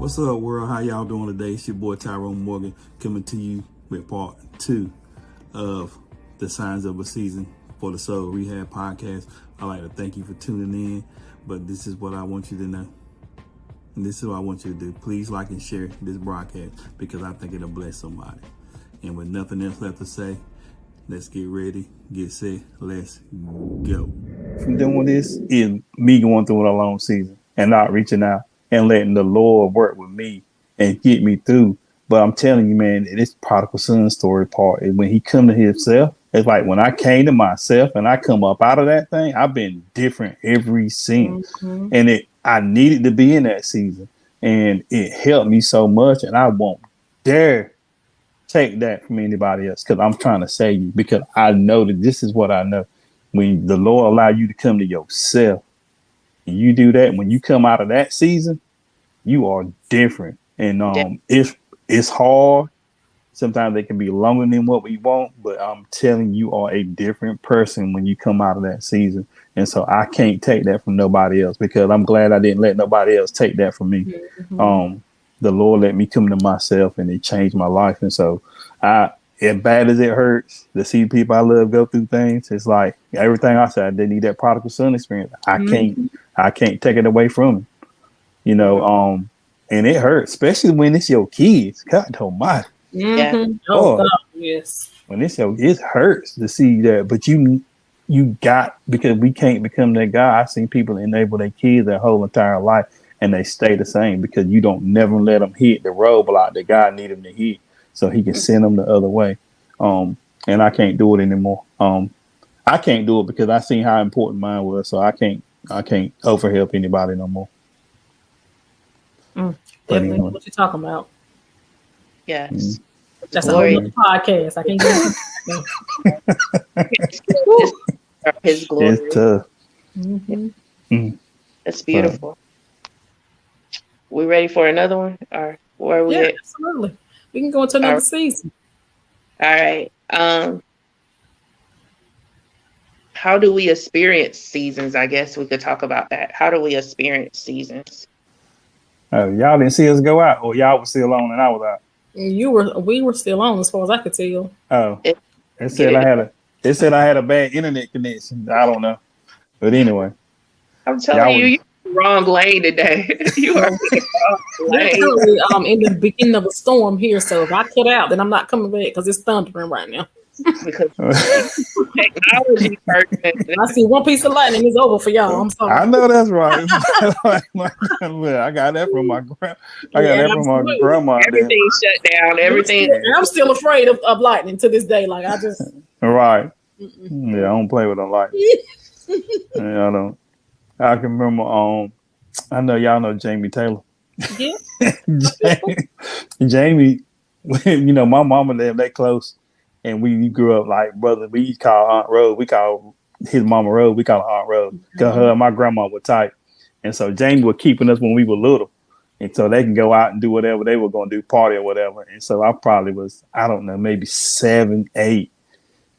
What's up, world? How y'all doing today? It's your boy Tyrone Morgan coming to you with part 2 of the Signs of a Season for the Soul Rehab podcast. I'd like to thank you for tuning in, but this is what I want you to know. And this is what I want you to do. Please like and share this broadcast because I think it'll bless somebody. And with nothing else left to say, let's get ready, get set, let's go. From doing this is me going through a long season and not reaching out and letting the Lord work with me and get me through. But I'm telling you, man, this prodigal son story part, when he come to himself, it's like when I came to myself and I come up out of that thing, I've been different every since. Mm-hmm. And I needed to be in that season. And it helped me so much. And I won't dare take that from anybody else because I'm trying to save you, because I know that this is what I know. When the Lord allow you to come to yourself, and you do that, when you come out of that season, you are different. And it's hard. Sometimes they can be longer than what we want, but I'm telling you, are a different person when you come out of that season. And so I can't take that from nobody else, because I'm glad I didn't let nobody else take that from me. Mm-hmm. The Lord let me come to myself, and it changed my life. And so as bad as it hurts to see people I love go through things, it's like everything I said, I didn't need that prodigal son experience. I can't take it away from him, you know. And it hurts, especially when it's your kids. God almighty. Mm-hmm. Oh, God, yes. When it hurts to see that, but you got, because we can't become that guy. I've seen people enable their kids their whole entire life, and they stay the same because you don't never let them hit the roadblock that God need them to hit, so He can send them the other way. And I can't do it anymore. I can't do it because I seen how important mine was, so I can't overhelp anybody no more. Definitely know what you're talking about. Yes. That's a whole other podcast. I can't get His glory. It's tough. Mm-hmm. That's beautiful. We ready for another one? Or where are we at? Absolutely. We can go into another season. All right. How do we experience seasons? I guess we could talk about that. How do we experience seasons? Y'all didn't see us go out, or y'all were still on and I was out? We were still on, as far as I could tell. Oh, it said I had a bad internet connection. I don't know, but anyway, I'm telling you, you're wrong lane today. You are wrong lane. In the beginning of a storm here, so if I cut out, then I'm not coming back because it's thundering right now. Because technology person. I see one piece of lightning is over for y'all. I'm sorry. I know that's right. I got that from my grandma. Everything shut down. Everything. I'm still afraid of lightning to this day. Like I just. Right. Yeah, I don't play with the lightning. Yeah, I don't. I can remember. I know y'all know Jamie Taylor. Yeah. Jamie, you know, my mom and them, they close. And we grew up like brother. We call Aunt Rose. We call his mama Rose. We call her Aunt Rose because her and my grandma were tight. And so Jamie was keeping us when we were little, and so they can go out and do whatever they were going to do, party or whatever. And so I probably was, I don't know, maybe 7, 8.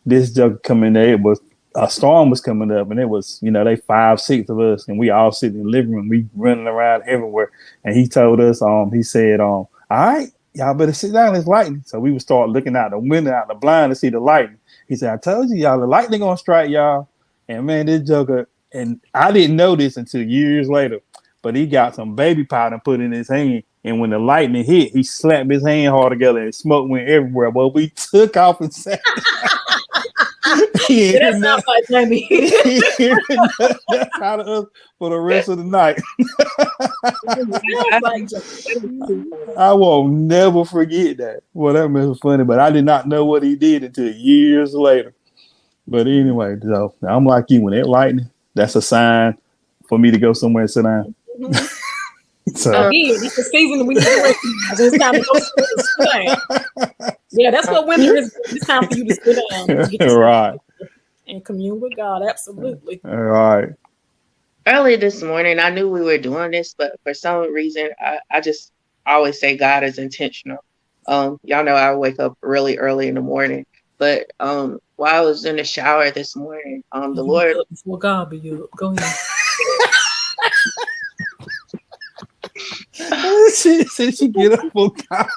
This joke coming there, it was a storm was coming up, and it was, you know, they 5, 6 of us, and we all sitting in the living room, we running around everywhere. And he told us, he said, all right, y'all better sit down, it's lightning. So we would start looking out the window, out the blind to see the lightning. He said, I told you, y'all, the lightning gonna strike y'all. And man, this joker, and I didn't know this until years later, but he got some baby powder and put in his hand. And when the lightning hit, he slapped his hand hard together and smoke went everywhere. Well, we took off and sat that sounds like Jamie. out of us for the rest of the night. I will never forget that. Well, that was funny, but I did not know what he did until years later. But anyway, so I'm like you, when it lightning, that's a sign for me to go somewhere and sit down. So it's the season we need to recognize. It's time to go sit down. Yeah, that's what winter is. It's time for you to sit down. Right. And commune with God. Absolutely. All right. Early this morning, I knew we were doing this, but for some reason, I just always say God is intentional. Y'all know I wake up really early in the morning, but while I was in the shower this morning, the Lord. Before God be you. Go ahead. she said she get up for God.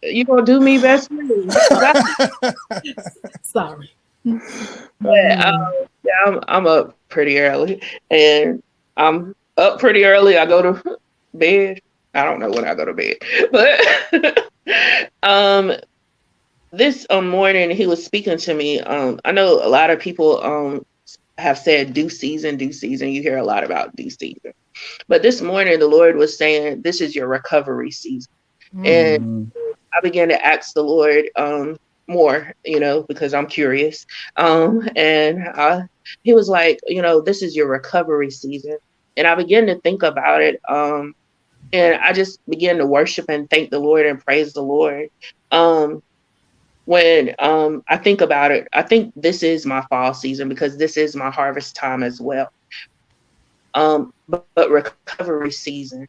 You gonna do me best friend. Sorry. But yeah, I'm up pretty early, and I'm up pretty early. I go to bed. I don't know when I go to bed, but this morning he was speaking to me. I know a lot of people have said due season, due season. You hear a lot about due season, but this morning the Lord was saying this is your recovery season, and I began to ask the Lord more, because I'm curious. And he was like, this is your recovery season. And I began to think about it. And I just began to worship and thank the Lord and praise the Lord. When I think about it, I think this is my fall season because this is my harvest time as well. But recovery season,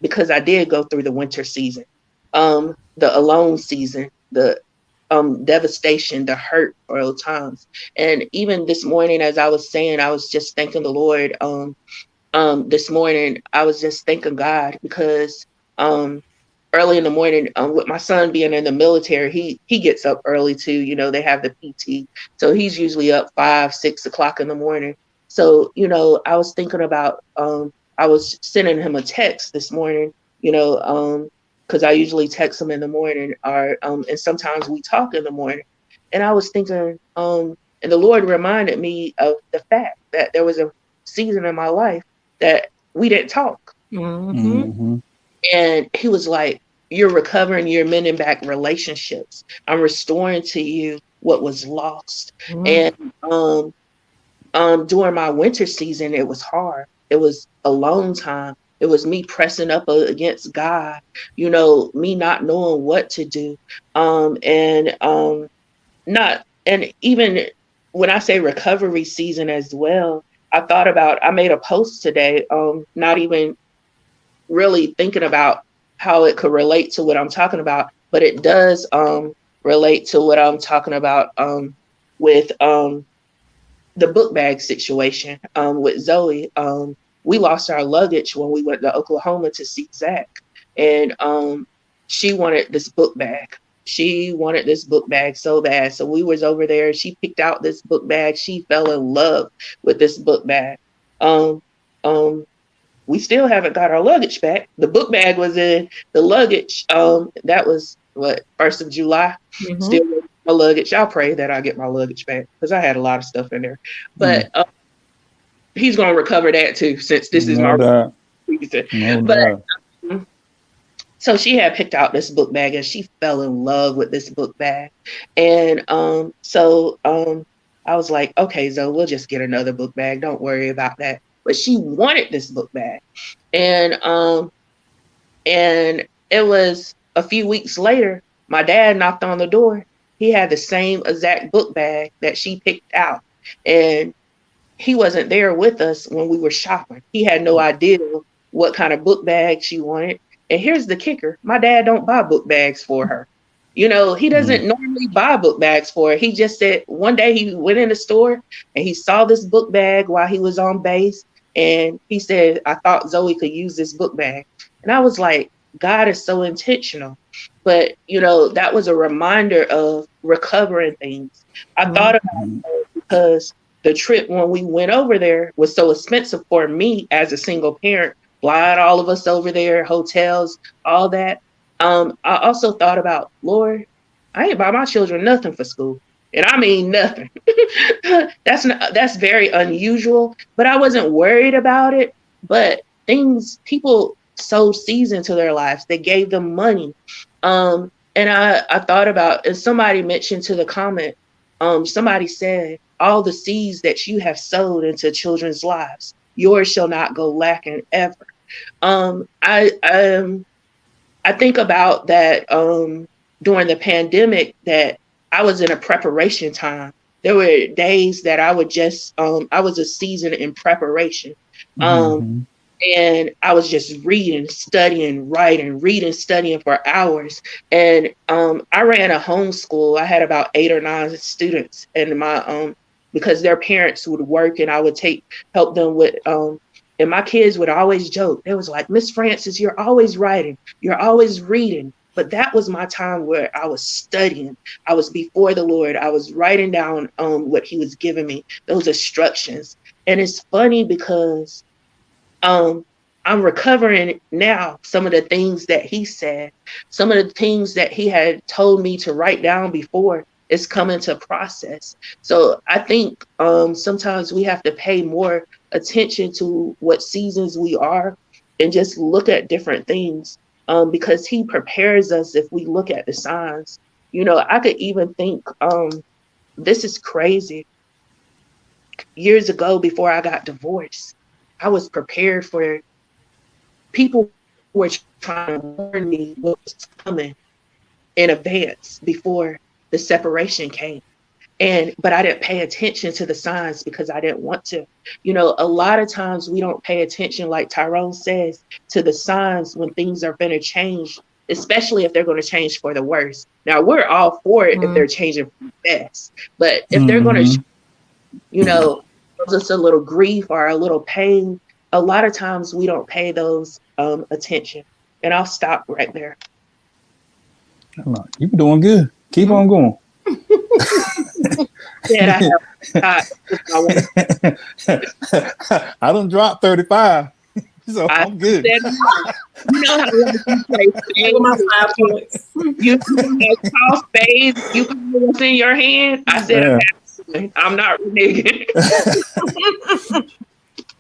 because I did go through the winter season. The alone season, the devastation, the hurt for old times. And even this morning, as I was saying, I was just thanking the Lord. This morning, I was just thanking God because early in the morning, with my son being in the military, he gets up early too. They have the PT. So he's usually up 5, 6 o'clock in the morning. So, I was thinking about, I was sending him a text this morning, because I usually text him in the morning, or and sometimes we talk in the morning. And I was thinking, and the Lord reminded me of the fact that there was a season in my life that we didn't talk. Mm-hmm. And he was like, you're recovering, you're mending back relationships. I'm restoring to you what was lost. And during my winter season, it was hard. It was alone time. It was me pressing up against God, me not knowing what to do. And even when I say recovery season as well, I made a post today, not even really thinking about how it could relate to what I'm talking about, but it does relate to what I'm talking about with the book bag situation with Zoe. We lost our luggage when we went to Oklahoma to see Zach. And she wanted this book bag. She wanted this book bag so bad. So we was over there. She picked out this book bag. She fell in love with this book bag. We still haven't got our luggage back. The book bag was in the luggage. That was 1st of July. Mm-hmm. Still waiting for my luggage. I'll pray that I get my luggage back because I had a lot of stuff in there. But he's going to recover that too, since this is my season. But so she had picked out this book bag and she fell in love with this book bag. And so I was like, okay, Zoe, we'll just get another book bag. Don't worry about that. But she wanted this book bag. And it was a few weeks later, my dad knocked on the door. He had the same exact book bag that she picked out. And he wasn't there with us when we were shopping. He had no idea what kind of book bag she wanted. And here's the kicker. My dad don't buy book bags for her. He doesn't normally buy book bags for her. He just said one day he went in the store and he saw this book bag while he was on base. And he said, I thought Zoe could use this book bag. And I was like, God is so intentional. But, that was a reminder of recovering things. I thought about it because the trip when we went over there was so expensive for me as a single parent, flying all of us over there, hotels, all that. I also thought about, Lord, I ain't buy my children nothing for school. And I mean nothing. That's very unusual, but I wasn't worried about it. But people sow seeds into their lives. They gave them money. And I thought about, and somebody mentioned to the comment, somebody said, all the seeds that you have sowed into children's lives, yours shall not go lacking ever. I think about that during the pandemic, that I was in a preparation time. There were days that I would just, I was a season in preparation. And I was just reading, studying, writing, studying for hours. And I ran a homeschool. I had about 8 or 9 students in my because their parents would work and I would help them with and my kids would always joke. They was like, Miss Francis, you're always writing, you're always reading. But that was my time where I was studying. I was before the Lord. I was writing down what he was giving me, those instructions. And it's funny because I'm recovering now some of the things that he said, some of the things that he had told me to write down before is coming to process. So I think sometimes we have to pay more attention to what seasons we are and just look at different things because he prepares us if we look at the signs. You know, I could even think this is crazy. Years ago, before I got divorced, I was prepared for people were trying to warn me what was coming in advance before the separation came. But I didn't pay attention to the signs because I didn't want to. You know, a lot of times we don't pay attention, like Tyrone says, to the signs when things are going to change, especially if they're going to change for the worse. Now, we're all for it if they're changing for the best. But if they're going to, you know, cause us a little grief or a little pain, a lot of times we don't pay those attention. And I'll stop right there. You're doing good. Keep on going. I done dropped 35, so I'm good. You know how you play my 5 points. You toss spades, you can put what's in your hand. I said, I'm not reneging.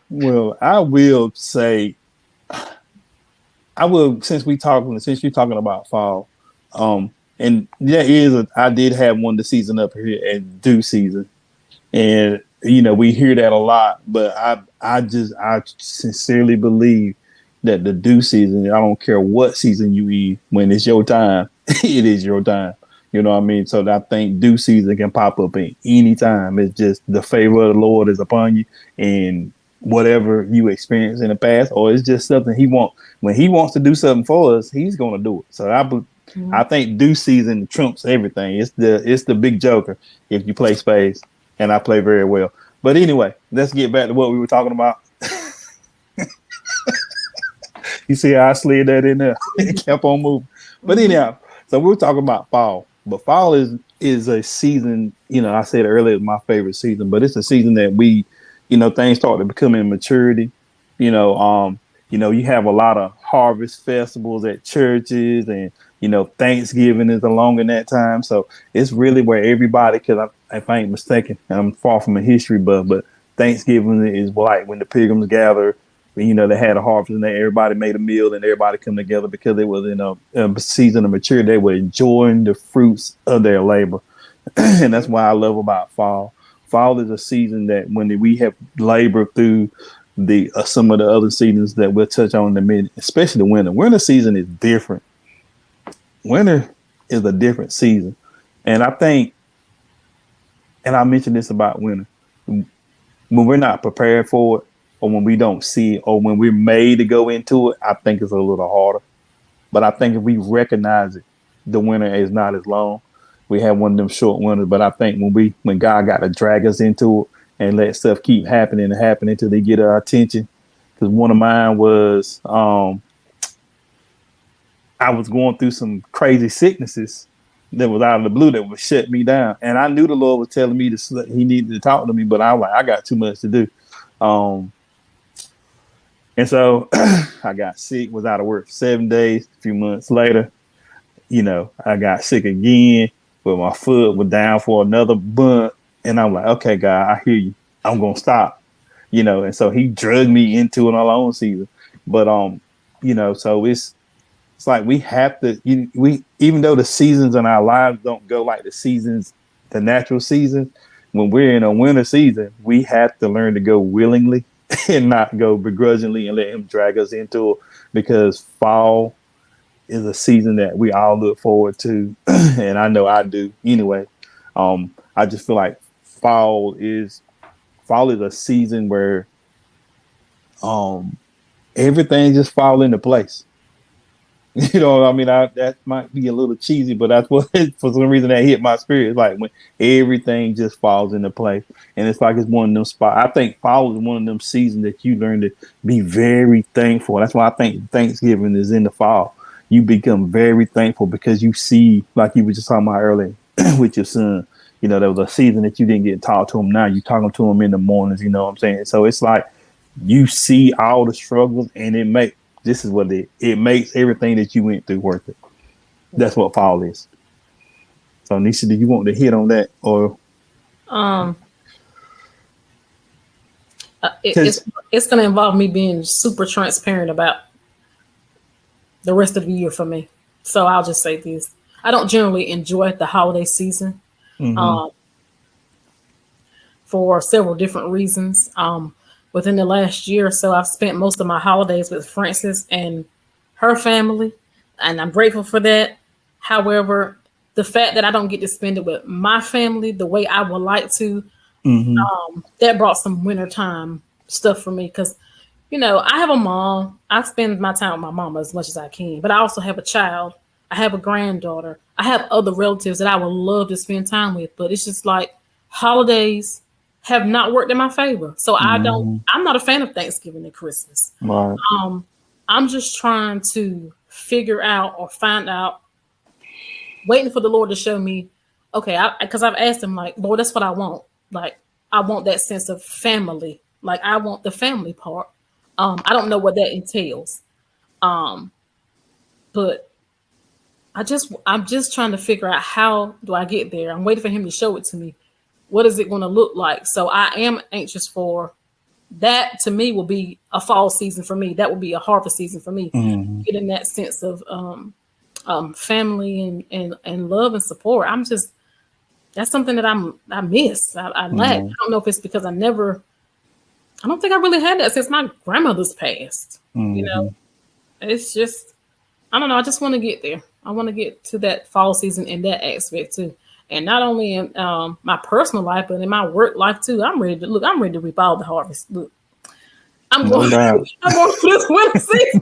Well, I will say, since you're talking about fall, and I did have one the season up here at due season. And, you know, we hear that a lot, but I sincerely believe that the due season, I don't care what season you eat, when it's your time, it is your time. You know what I mean? So I think due season can pop up at any time. It's just the favor of the Lord is upon you, and whatever you experienced in the past, or it's just something when he wants to do something for us, he's going to do it. So I think due season trumps everything. It's the big joker if you play spades, and I play very well. But anyway, let's get back to what we were talking about. You see how I slid that in there? It kept on moving. But anyhow, so we were talking about fall. But fall is a season, you know, I said earlier, it's my favorite season, but it's a season that we, you know, things start to become in maturity. You know, you have a lot of harvest festivals at churches, and, you know, Thanksgiving is along in that time. So it's really where everybody, because if I ain't mistaken, I'm far from a history buff, but Thanksgiving is like when the pilgrims gather. You know, they had a harvest and everybody made a meal and everybody come together because it was in a season of maturity. They were enjoying the fruits of their labor. And that's why I love about fall. Fall is a season that when we have labored through some of the other seasons that we'll touch on in a minute, especially the winter. Winter season is different. Winter is a different season. And I think, and I mentioned this about winter, when we're not prepared for it, or when we don't see it, or when we're made to go into it, I think it's a little harder. But I think if we recognize it, the winter is not as long. We have one of them short winters, but I think when God got to drag us into it and let stuff keep happening until they get our attention. Because one of mine was, I was going through some crazy sicknesses that was out of the blue that would shut me down. And I knew the Lord was telling me he needed to talk to me, but I was like, I got too much to do. And so I got sick, was out of work for 7 days. A few months later, you know, I got sick again, but my foot was down for another month. And I'm like, okay, God, I hear you. I'm going to stop, you know. And so he drugged me into an alone season. But, you know, so it's like we have to, even though the seasons in our lives don't go like the natural seasons, when we're in a winter season, we have to learn to go willingly and not go begrudgingly and let him drag us into it, because fall is a season that we all look forward to. And I know I do anyway. I just feel like fall is a season where everything just fall into place. You know, I mean, that might be a little cheesy, but that's what for some reason that hit my spirit. It's like when everything just falls into place, and it's like it's one of them spots. I think fall is one of them seasons that you learn to be very thankful. That's why I think Thanksgiving is in the fall. You become very thankful because you see, like you were just talking about earlier with your son. You know, there was a season that you didn't get to talk to him. Now you're talking to him in the mornings. You know what I'm saying? So it's like you see all the struggles, and this is what it makes everything that you went through worth it. That's what fall is. So Nisha, do you want to hit on that or? It's going to involve me being super transparent about the rest of the year for me. So I'll just say this: I don't generally enjoy the holiday season, for several different reasons. Within the last year or so, I've spent most of my holidays with Frances and her family, and I'm grateful for that. However, the fact that I don't get to spend it with my family the way I would like to, that brought some wintertime stuff for me. Because, you know, I have a mom. I spend my time with my mama as much as I can, but I also have a child. I have a granddaughter. I have other relatives that I would love to spend time with, but it's just like holidays have not worked in my favor. So I'm not a fan of Thanksgiving and Christmas. Right. I'm just trying to figure out or find out, waiting for the Lord to show me, okay, because I've asked him, like, Lord, that's what I want. Like, I want that sense of family. Like, I want the family part. I don't know what that entails. But I'm just trying to figure out, how do I get there? I'm waiting for him to show it to me. What is it going to look like? So I am anxious for that. To me, will be a fall season for me. That will be a harvest season for me. Getting that sense of family and love and support. That's something that I miss. I lack. I don't know if it's because I don't think I really had that since my grandmother's passed. You know, it's just, I don't know. I just want to get there. I want to get to that fall season in that aspect too. And not only in my personal life, but in my work life too. I'm ready to reap all the harvest. Look, I'm going through this winter season.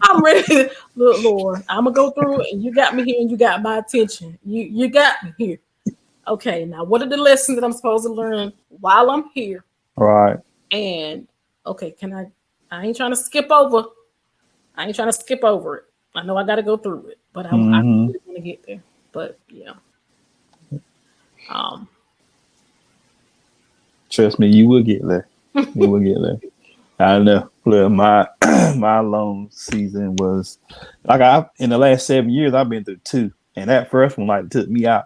I'm ready to, look, Lord, I'm gonna go through it, and you got me here, and you got my attention. You got me here. Okay, now what are the lessons that I'm supposed to learn while I'm here? Right. And okay, I ain't trying to skip over. I ain't trying to skip over it. I know I got to go through it, but I really want to get there. But yeah. Trust me, you will get there. You will get there. I know. Look, my long season was like in the last 7 years I've been through 2, and that first one like took me out.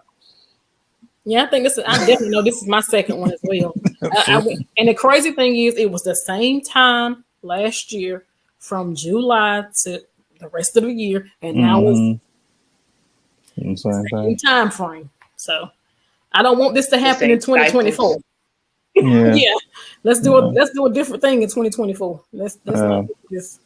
Yeah, I definitely know this is my second one as well. And the crazy thing is, it was the same time last year, from July to the rest of the year, and now it's the same time frame. So I don't want this to happen in 2024. Yeah. Yeah, let's do a different thing in 2024. Let's not do this.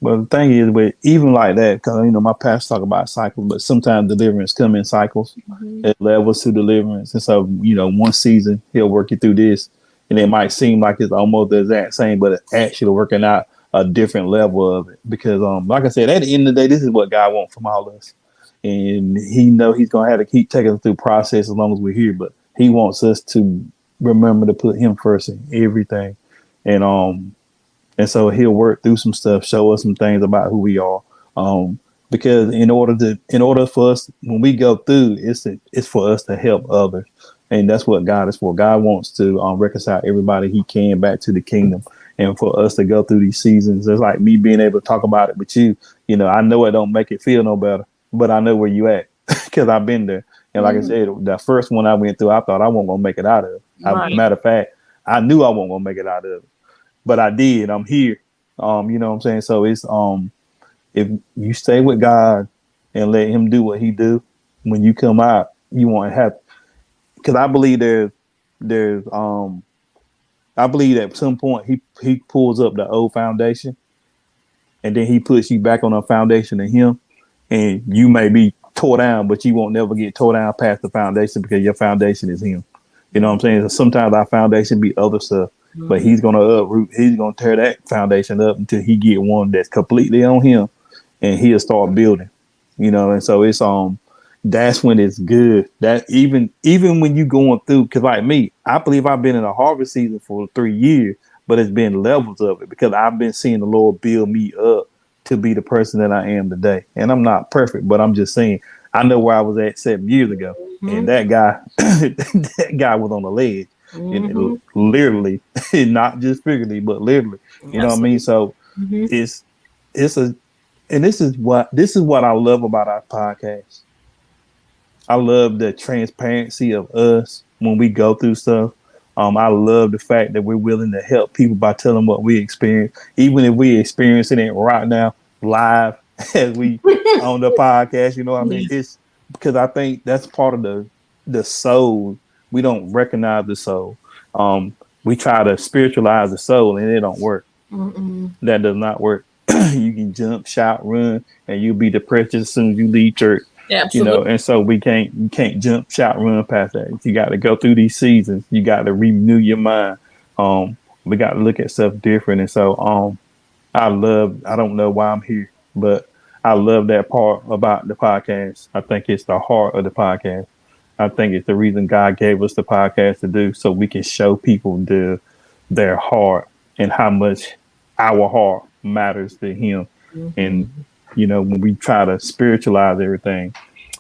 Well, the thing is, with even like that, because my pastor talk about cycles, but sometimes deliverance come in cycles. It levels to deliverance, and so one season he'll work you through this, and it might seem like it's almost the exact same, but it's actually working out a different level of it. Because, like I said, at the end of the day, this is what God wants from all of us, and He He's gonna have to keep taking us through process as long as we're here, but He wants us to remember to put Him first in everything, and so He'll work through some stuff, show us some things about who we are. Because in order for us, when we go through, it's for us to help others. And that's what God is for. God wants to reconcile everybody He can back to the kingdom. And for us to go through these seasons, it's like me being able to talk about it with you. I know it don't make it feel no better, but I know where you at because I've been there. And like I said, the first one I went through, I thought I wasn't going to make it out of it. Right. Matter of fact, I knew I wasn't going to make it out of it. But I did. I'm here. You know what I'm saying? So it's if you stay with God and let Him do what He do, when you come out, you won't have. Because I believe I believe at some point He pulls up the old foundation, and then He puts you back on a foundation in Him, and you may be tore down, but you won't never get tore down past the foundation because your foundation is Him. You know what I'm saying? So sometimes our foundation be other stuff. but he's gonna uproot. He's gonna tear that foundation up until he get one that's completely on him, and he'll start building. You know, and so it's that's when it's good. That even when you going through, because like me, I believe I've been in a harvest season for 3 years, but it's been levels of it because I've been seeing the Lord build me up to be the person that I am today. And I'm not perfect, but I'm just saying I know where I was at 7 years ago, and that guy, that guy was on the ledge, and literally, not just figuratively, but literally. You know what I mean? So it's a, and this is what I love about our podcast. I love the transparency of us when we go through stuff. I love the fact that we're willing to help people by telling what we experience, even if we experiencing it right now live as we on the podcast. You know what I mean? It's because I think that's part of the soul. We don't recognize the soul. We try to spiritualize the soul, and it don't work. That does not work. You can jump, shout, run, and you'll be depressed as soon as you leave church. Yeah, you know, and so you can't jump, shout, run past that. You got to go through these seasons. You got to renew your mind. We got to look at stuff different. And so I don't know why I'm here, but I love that part about the podcast. I think it's the heart of the podcast. I think it's the reason God gave us the podcast to do, so we can show people their heart and how much our heart matters to him. And you know, when we try to spiritualize everything,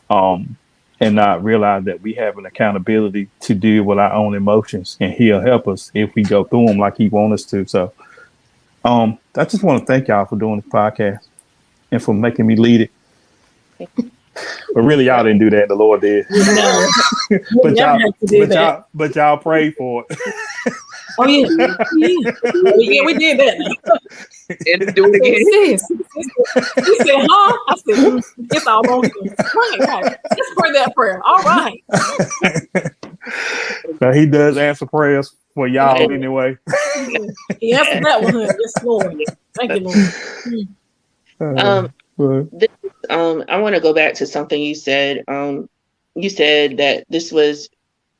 and not realize that we have an accountability to deal with our own emotions, and he'll help us if we go through them like he wants us to. So, I just want to thank y'all for doing this podcast and for making me lead it. But really, y'all didn't do that. The Lord did. No. but y'all prayed for it. Oh yeah, we did that. And do it again. He said, "Huh?" I said, "It's all on you." Right. Let's pray that prayer. All right. So he does answer prayers for y'all anyway. He answered that one. Yes, Lord. Thank you, Lord. I want to go back to something you said. You said that this was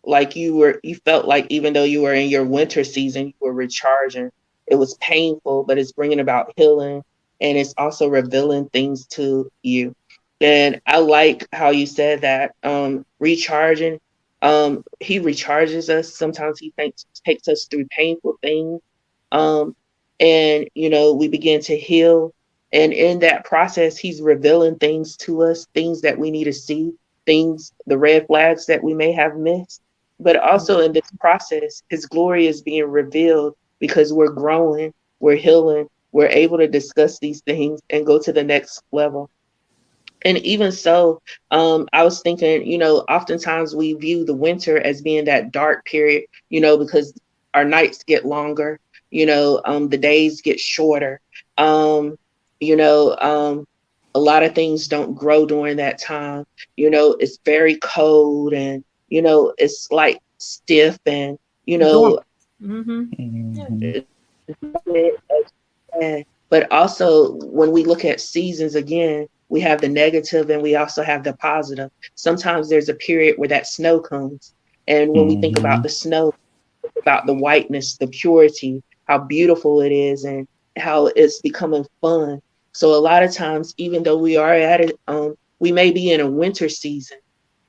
like you felt like even though you were in your winter season, you were recharging. It was painful, but it's bringing about healing, and it's also revealing things to you. And I like how you said that recharging. He recharges us. Sometimes he takes us through painful things, and you know, we begin to heal. And in that process, he's revealing things to us, things that we need to see, things, the red flags that we may have missed. But also in this process, his glory is being revealed because we're growing, we're healing, we're able to discuss these things and go to the next level. And even so, I was thinking, you know, oftentimes we view the winter as being that dark period, you know, because our nights get longer, you know, the days get shorter. You know, a lot of things don't grow during that time. You know, it's very cold, and, you know, it's like stiff, and, you know, but also when we look at seasons again, we have the negative and we also have the positive. Sometimes there's a period where that snow comes. And when we think about the snow, about the whiteness, the purity, how beautiful it is, and how it's becoming fun. So a lot of times, even though we are at it, we may be in a winter season,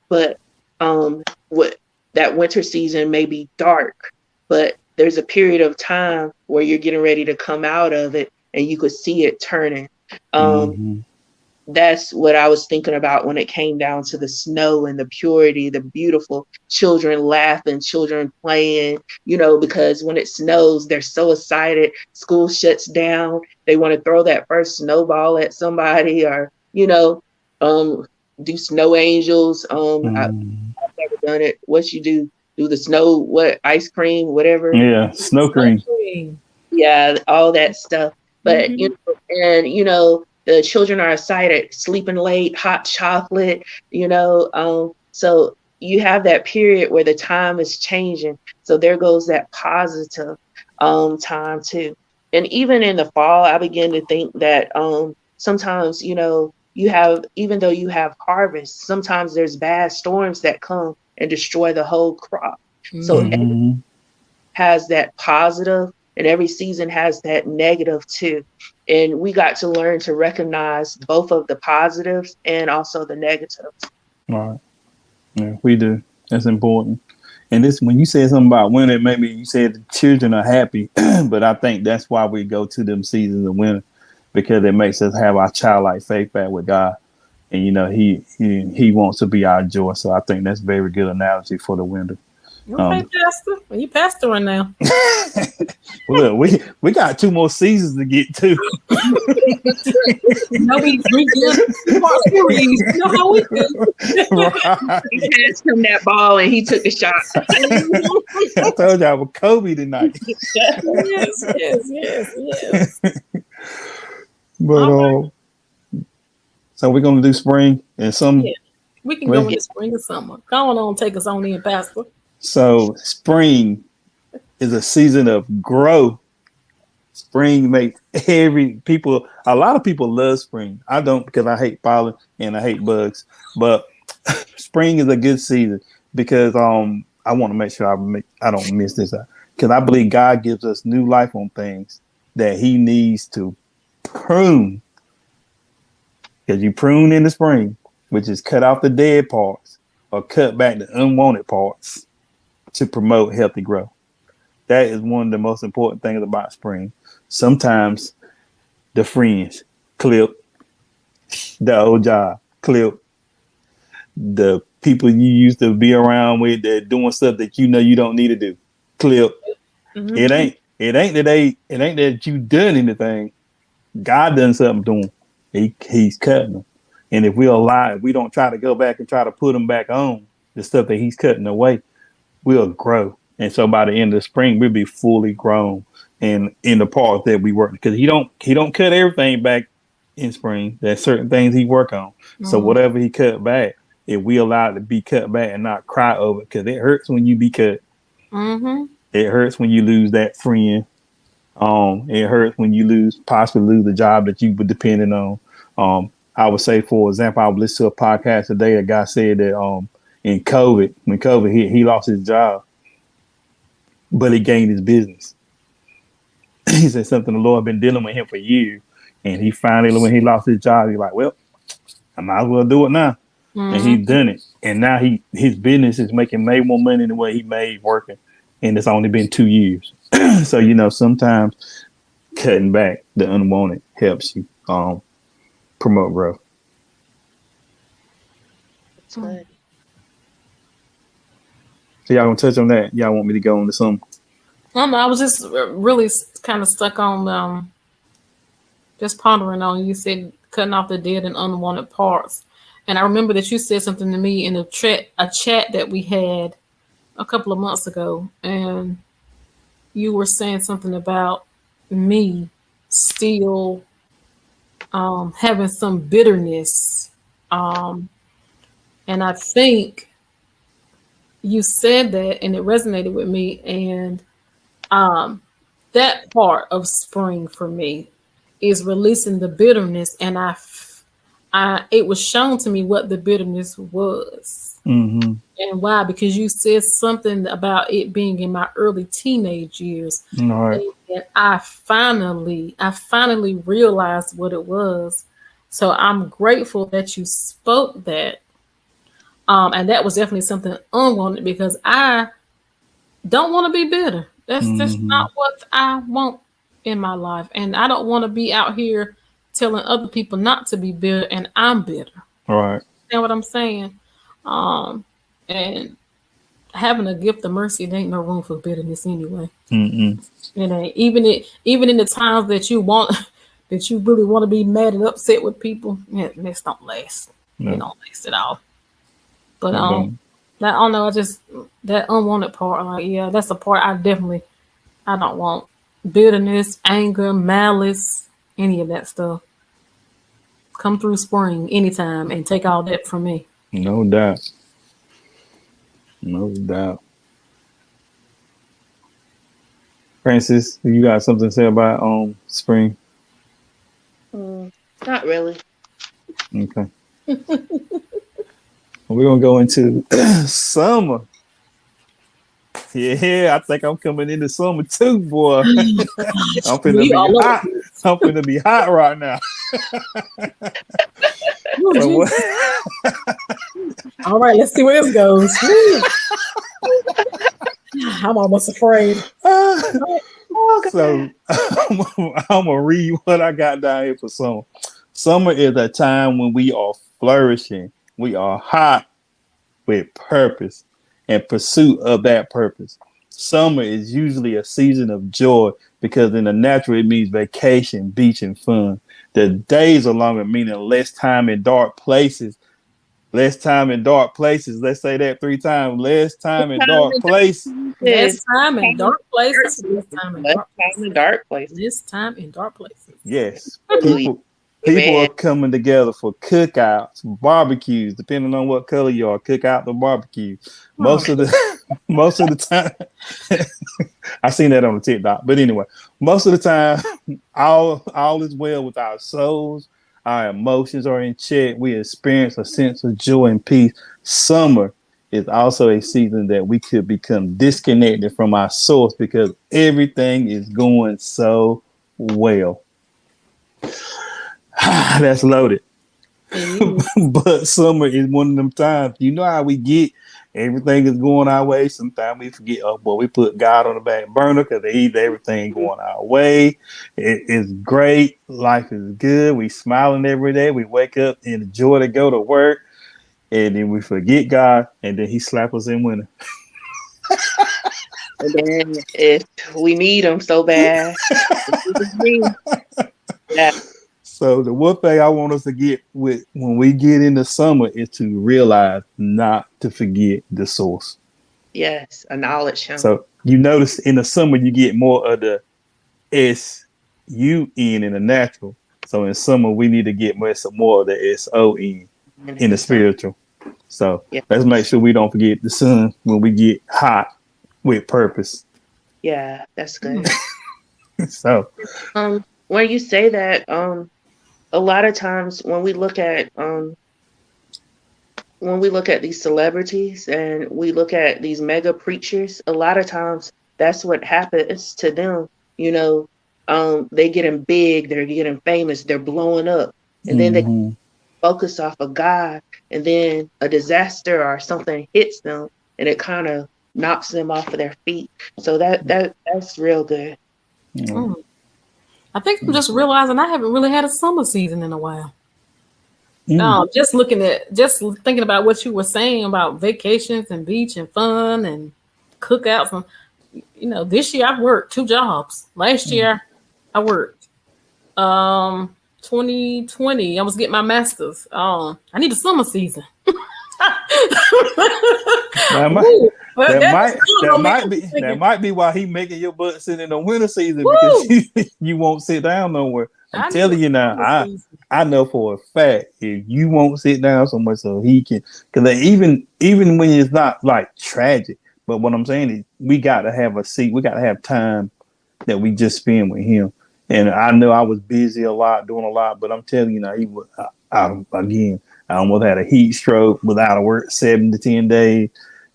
but that winter season may be dark, but there's a period of time where you're getting ready to come out of it, and you could see it turning. That's what I was thinking about when it came down to the snow and the purity, the beautiful children laughing, children playing, you know, because when it snows, they're so excited. School shuts down. They want to throw that first snowball at somebody, or, you know, do snow angels. I've never done it. What you do the snow, ice cream, whatever. Yeah, snow cream. Yeah, all that stuff. But, you know, and, you know, the children are excited, sleeping late, hot chocolate, you know. So you have that period where the time is changing. So there goes that positive time too. And even in the fall, I begin to think that sometimes, you know, even though you have harvest, sometimes there's bad storms that come and destroy the whole crop. So has that positive and every season has that negative too. And we got to learn to recognize both of the positives and also the negatives. All right. Yeah, we do. That's important. And this, when you said something about winter, maybe you said the children are happy, but I think that's why we go to them seasons of winter, because it makes us have our childlike faith back with God. And, you know, he wants to be our joy. So I think that's a very good analogy for the winter. Okay, Pastor. Well, you pastoring now. Look, we got 2 more seasons to get to. No, we good. You know how we do. Right. He passed him that ball and he took the shot. I told y'all with Kobe tonight. Yes. But so we're gonna do spring and some. Yeah. We can go into spring or summer. Go on, take us on in, Pastor. So spring is a season of growth. Spring makes a lot of people love spring. I don't, because I hate pollen and I hate bugs. But spring is a good season because I want to make sure I don't miss this out, because I believe God gives us new life on things that He needs to prune. Because you prune in the spring, which is cut off the dead parts or cut back the unwanted parts to promote healthy growth. That is one of the most important things about spring. Sometimes the friends clip, the old job clip, the people you used to be around with that doing stuff that you know you don't need to do clip. Mm-hmm. It ain't that you done anything. God done something to them. He's cutting them. And if we don't try to go back and try to put them back on the stuff that He's cutting away, we'll grow. And so by the end of the spring, we'll be fully grown and in the parts that we work, because he don't cut everything back in spring. There's certain things He work on. Mm-hmm. So whatever He cut back, if we allow it to be cut back and not cry over it, because it hurts when you be cut. Mm-hmm. It hurts when you lose that friend. It hurts when you possibly lose the job that you were depending on. I would say, for example, I was listening to a podcast today. A guy said that in COVID, when COVID hit, he lost his job, but he gained his business. He said something the Lord been dealing with him for years, and he finally, when he lost his job, he's like, "Well, I might as well do it now," and he done it. And now his business is making way more money than what he made working, and it's only been 2 years. So sometimes cutting back the unwanted helps you promote growth. That's good. So y'all gonna touch on that? Y'all want me to go on to some? I was just really kind of stuck on just pondering on. You said cutting off the dead and unwanted parts, and I remember that you said something to me in a chat that we had a couple of months ago, and you were saying something about me still having some bitterness, and I think you said that, and it resonated with me. And that part of spring for me is releasing the bitterness, and it was shown to me what the bitterness was. Mm-hmm. And why? Because you said something about it being in my early teenage years. All right. And I finally realized what it was. So I'm grateful that you spoke that. And that was definitely something unwanted, because I don't want to be bitter. That's just not what I want in my life. And I don't want to be out here telling other people not to be bitter, and I'm bitter. All right. You know what I'm saying? And having a gift of mercy, there ain't no room for bitterness anyway. Mm-mm. And even in the times that you really want to be mad and upset with people, this don't last. No. It don't last at all. But I don't know. I just, that unwanted part, that's the part I don't want. Bitterness, anger, malice, any of that stuff. Come through spring anytime and take all that from me. No doubt. No doubt. Francis, you got something to say about spring? Not really. Okay. We're gonna go into summer. Yeah, I think I'm coming into summer too, boy. I'm finna We be all hot. over. I'm finna be hot right now. Oh, So what? Jesus. All right, let's see where this goes. Woo. I'm almost afraid. Oh, God. So I'm gonna read what I got down here for summer. Summer is a time when we are flourishing. We are hot with purpose and pursuit of that purpose. Summer is usually a season of joy because in the natural it means vacation, beach, and fun. The days are longer, meaning less time in dark places. Less time in dark places. Let's say that 3 times. Less time in dark places. Less It's time in dark places. Less time in less dark time places. in dark places. Less time in dark places. Yes. Hallelujah. People are Amen. coming together for cookouts, barbecues, depending on what color you are, cookout or barbecue. Most of the time, I seen that on the TikTok. But anyway, most of the time, all is well with our souls. Our emotions are in check. We experience a sense of joy and peace. Summer is also a season that we could become disconnected from our source because everything is going so well. That's loaded. But summer is one of them times. You know how we get everything is going our way. Sometimes we forget, oh boy, we put God on the back burner because everything going our way. It's great. Life is good. We smiling every day. We wake up and enjoy to go to work. And then we forget God, and then he slap us in winter. And then if we need them so bad, yeah, So the one thing I want us to get with when we get into summer is to realize not to forget the source. yes, acknowledge him. So you notice in the summer you get more of the S-U-N in the natural. So in summer we need to get some more of the S-O-N in the spiritual. So Yeah. let's make sure we don't forget the sun when we get hot with purpose. Yeah, that's good. So When you say that, a lot of times when we look at these celebrities and we look at these mega preachers, a lot of times that's what happens to them. You know, they getting big, they're getting famous, they're blowing up, and then they focus off of God, and then a disaster or something hits them, and it kind of knocks them off of their feet. So that's real good. I think I'm just realizing I haven't really had a summer season in a while. Just thinking about what you were saying about vacations and beach and fun and cookouts. And, you know, this year I've worked 2 jobs. Last year I worked. 2020 I was getting my master's. I need a summer season. That might be why he making your butt sit in the winter season because you won't sit down nowhere. I'm telling you now, I know for a fact if you won't sit down somewhere so he can, because even when it's not like tragic, but what I'm saying is we got to have a seat, we got to have time that we just spend with him. And I know I was busy a lot, doing a lot, but I'm telling you now, he was again. I almost had a heat stroke without a work 7 to 10 days.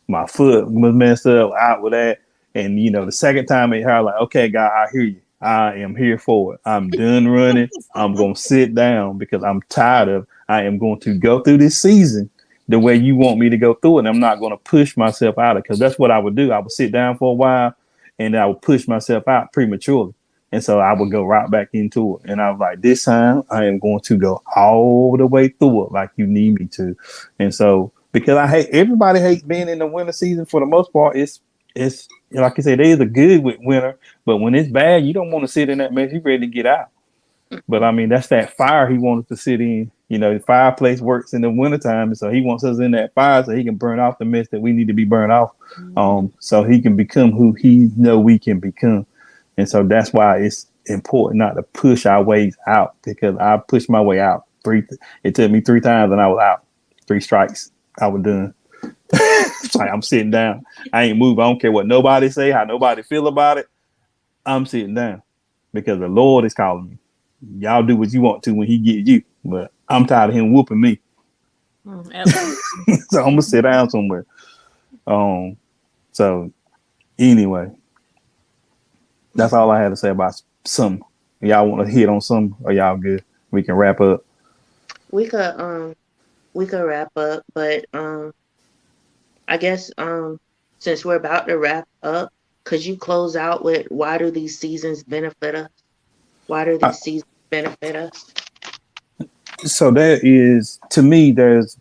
My foot was messed up out with that. And, you know, the second time I was like, okay, God, I hear you. I am here for it. I'm done running. I'm going to sit down because I'm tired of, I am going to go through this season the way you want me to go through it. And I'm not going to push myself out of it because that's what I would do. I would sit down for a while and I would push myself out prematurely. And so I would go right back into it. And I was like, this time I am going to go all the way through it like you need me to. And so, because everybody hates being in the winter season for the most part. It's like I said, days are good with winter, but when it's bad, you don't want to sit in that mess. You're ready to get out. But I mean, that's that fire he wanted to sit in. You know, the fireplace works in the wintertime. And so he wants us in that fire so he can burn off the mess that we need to be burned off. So he can become who he know we can become. And so that's why it's important not to push our ways out, because I pushed my way out. It took me 3 times and I was out. 3 strikes. I was done. It's like I'm sitting down. I ain't moving. I don't care what nobody say, how nobody feel about it. I'm sitting down because the Lord is calling me. Y'all do what you want to when he get you. But I'm tired of him whooping me. So I'm gonna sit down somewhere. So Anyway, that's all I had to say about summer. Y'all want to hit on some, or y'all good? We can wrap up. We could wrap up, but I guess since we're about to wrap up, could you close out with why do these seasons benefit us? Why do these seasons benefit us? So there is, to me, there's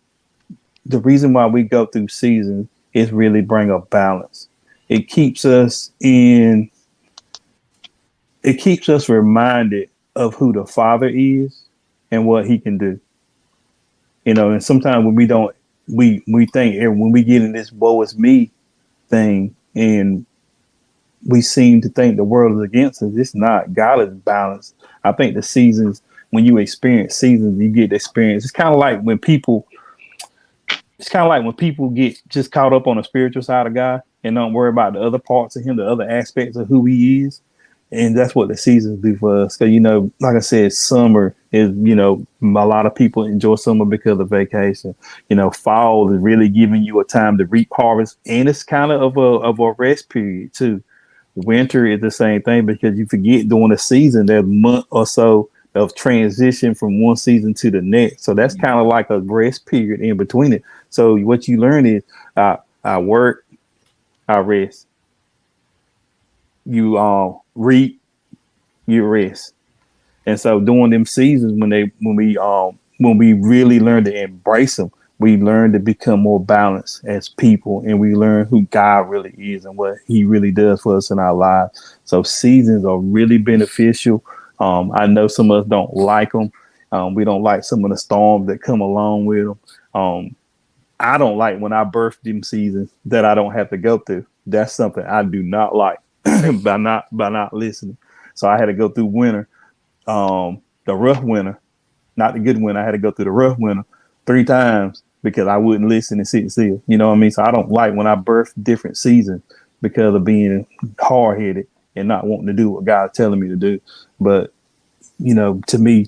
the reason why we go through seasons is really bring a balance. It keeps us reminded of who the Father is and what he can do. You know, and sometimes when we don't, we think when we get in this woe is me thing and we seem to think the world is against us. It's not. God is balanced. I think the seasons, when you experience seasons, you get the experience. It's kind of like when people get just caught up on the spiritual side of God and don't worry about the other parts of him, the other aspects of who he is. And that's what the seasons do for us. So, you know, like I said, summer is, you know, a lot of people enjoy summer because of vacation. You know, fall is really giving you a time to reap harvest. And it's kind of a rest period too. Winter is the same thing because you forget during the season, there's a month or so of transition from one season to the next. So that's kind of like a rest period in between it. So what you learn is I work, I rest. You reap, you rest. And so during them seasons when we really learn to embrace them, we learn to become more balanced as people, and we learn who God really is and what he really does for us in our lives. So seasons are really beneficial. I know some of us don't like them. We don't like some of the storms that come along with them. I don't like when I birth them seasons that I don't have to go through. That's something I do not like by not listening. So I had to go through winter, the rough winter, not the good winter. I had to go through the rough winter 3 times because I wouldn't listen and sit still. You know what I mean? So I don't like when I birth different seasons because of being hard headed and not wanting to do what God's telling me to do. But, you know, to me,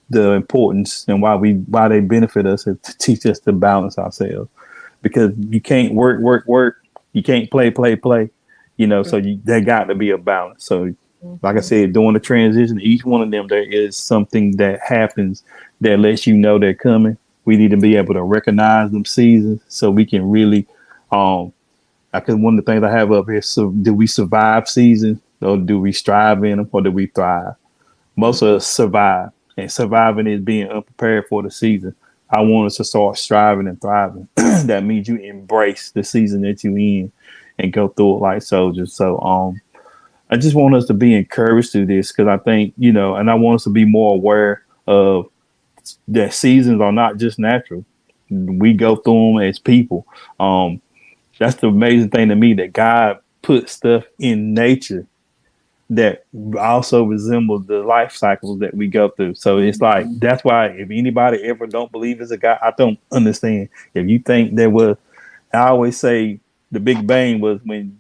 the importance and why they benefit us is to teach us to balance ourselves, because you can't work. You can't play. You know, so there got to be a balance. So like I said, during the transition, each one of them, there is something that happens that lets you know they're coming. We need to be able to recognize them seasons so we can really, because one of the things I have up here, so do we survive seasons, or do we strive in them, or do we thrive? Most of us survive, and surviving is being unprepared for the season. I want us to start striving and thriving. That means you embrace the season that you're in and go through it like soldiers. So, I just want us to be encouraged through this, because I think, you know, and I want us to be more aware of that seasons are not just natural. We go through them as people. That's the amazing thing to me, that God put stuff in nature that also resembles the life cycles that we go through. So it's like, that's why if anybody ever don't believe there's a God, I don't understand. If you think there was, I always say the Big Bang was when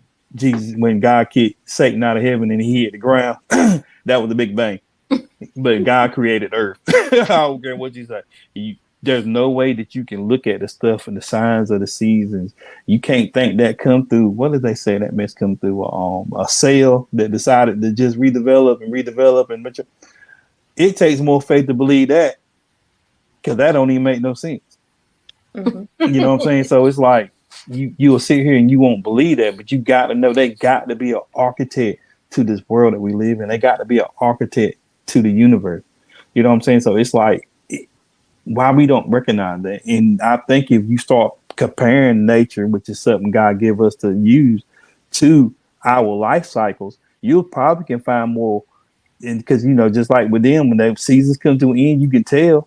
God kicked Satan out of heaven and he hit the ground. That was the Big Bang. But God created Earth. I don't care what you say. There's no way that you can look at the stuff and the signs of the seasons. You can't think that come through. What did they say that mess come through? A cell that decided to just redevelop and mature. It takes more faith to believe that, because that don't even make no sense. Mm-hmm. You know what I'm saying? So it's like you will sit here and you won't believe that, but you got to know they got to be an architect to this world that we live in. They got to be an architect to the universe. You know what I'm saying? So it's like, why we don't recognize that. And I think if you start comparing nature, which is something God give us to use, to our life cycles, you probably can find more. And because, you know, just like with them, when the seasons come to an end, you can tell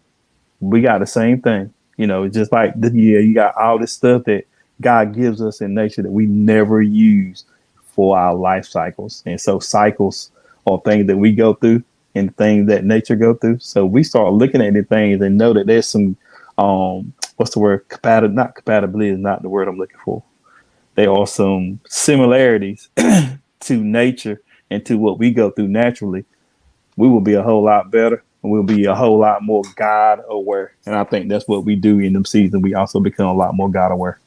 we got the same thing. You know, just like you got all this stuff that God gives us in nature that we never use for our life cycles. And so cycles are things that we go through and things that nature go through. So we start looking at the things and know that there's some, what's the word? Compatibility is not the word I'm looking for. There are some similarities to nature and to what we go through naturally. We will be a whole lot better. And we'll be a whole lot more God aware. And I think that's what we do in them seasons. We also become a lot more God aware.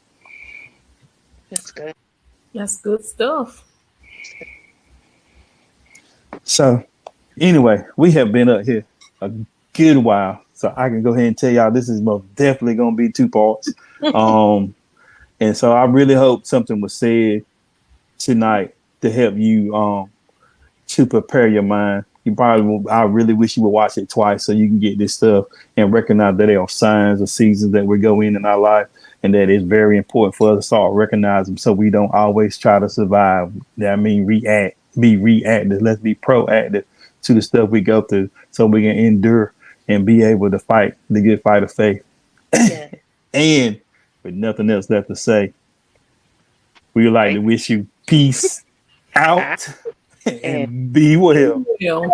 That's good. That's good stuff. So, anyway, we have been up here a good while, so I can go ahead and tell y'all this is most definitely going to be 2 parts. And so I really hope something was said tonight to help you to prepare your mind. I really wish you would watch it twice so you can get this stuff and recognize that there are signs or seasons that we go in our life, and that it's very important for us to start recognizing them so we don't always try to survive. I mean, be reactive. Let's be proactive to the stuff we go through so we can endure and be able to fight the good fight of faith. Yeah. And with nothing else left to say, we would like to wish you peace out and be well. Yeah.